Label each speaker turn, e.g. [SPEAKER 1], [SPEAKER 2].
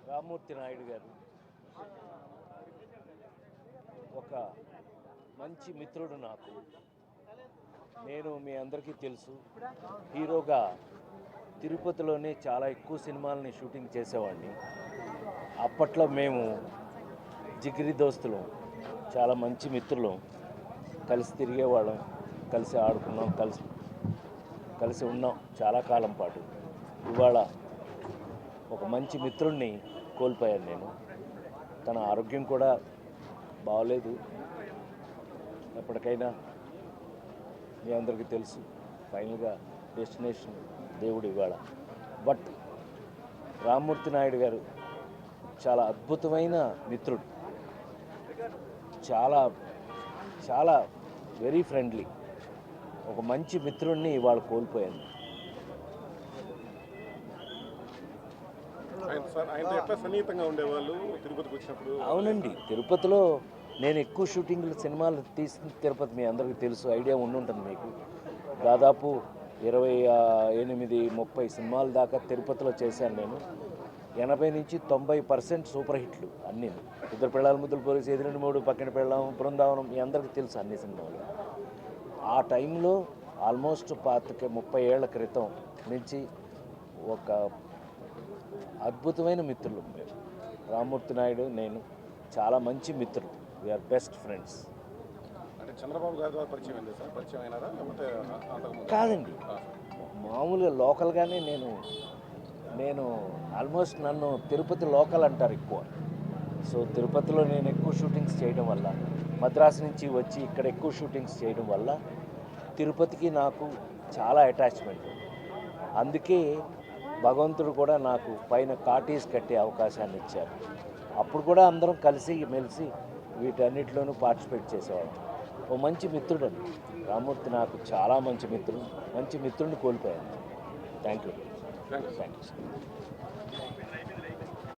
[SPEAKER 1] రామ్మూర్తి నాయుడు గారు ఒక మంచి మిత్రుడు నాకు. నేను మీ అందరికీ తెలుసు, హీరోగా తిరుపతిలోనే చాలా ఎక్కువ సినిమాలని షూటింగ్ చేసేవాడిని. అప్పట్లో మేము జిగిరి దోస్తులం, చాలా మంచి మిత్రులం, కలిసి తిరిగేవాళ్ళం, కలిసి ఆడుకున్నాం, కలిసి ఉన్నాం చాలా కాలం పాటు. ఇవాళ ఒక మంచి మిత్రుడిని కోల్పోయాను నేను. తన ఆరోగ్యం కూడా బాగోలేదు. ఎప్పటికైనా మీ అందరికీ తెలుసు, ఫైనల్గా డెస్టినేషన్ దేవుడు ఇవాళ. బట్ రామ్మూర్తి నాయుడు గారు చాలా అద్భుతమైన మిత్రుడు, చాలా చాలా వెరీ ఫ్రెండ్లీ. ఒక మంచి మిత్రుడిని ఇవాళ కోల్పోయాను. అవునండి, తిరుపతిలో నేను ఎక్కువ షూటింగ్లు సినిమాలు తీసిన తిరుపతి మీ అందరికీ తెలుసు, ఐడియా ఉండుంటుంది మీకు. దాదాపు 28-30 సినిమాల దాకా తిరుపతిలో చేశాను నేను. 80-90% సూపర్ హిట్లు అన్నీ. ఇద్దరు పిల్లల ముద్దులు పోలీసు, ఎదురెండు మూడు, పక్కన పెళ్ళాం, బృందావనం, మీ అందరికీ తెలుసు అన్ని సినిమాలు. ఆ టైంలో ఆల్మోస్ట్ 25-30 ఏళ్ల క్రితం నుంచి ఒక అద్భుతమైన మిత్రులు మేము. రామ్మూర్తి నాయుడు నేను చాలా మంచి మిత్రులు, వీఆర్ బెస్ట్ ఫ్రెండ్స్.
[SPEAKER 2] అంటే చంద్రబాబు గారి ద్వారా పరిచయం అయినారా లేకపోతే
[SPEAKER 1] కాదండి, మామూలుగా లోకల్గానే నేను ఆల్మోస్ట్ నన్ను తిరుపతి లోకల్ అంటారు ఎక్కువ. సో తిరుపతిలో నేను ఎక్కువ షూటింగ్స్ చేయడం వల్ల, మద్రాసు నుంచి వచ్చి ఇక్కడ ఎక్కువ షూటింగ్స్ చేయడం వల్ల తిరుపతికి నాకు చాలా అటాచ్మెంట్. అందుకే భగవంతుడు కూడా నాకు పైన కాటేజ్ కట్టే అవకాశాన్ని ఇచ్చారు. అప్పుడు కూడా అందరం కలిసి మెలిసి వీటన్నిటిలోనూ పార్టిసిపేట్ చేసేవాళ్ళం. ఓ మంచి మిత్రుడు అండి రామ్మూర్తి, నాకు చాలా మంచి మిత్రుడిని కోల్పోయాను. Thank you.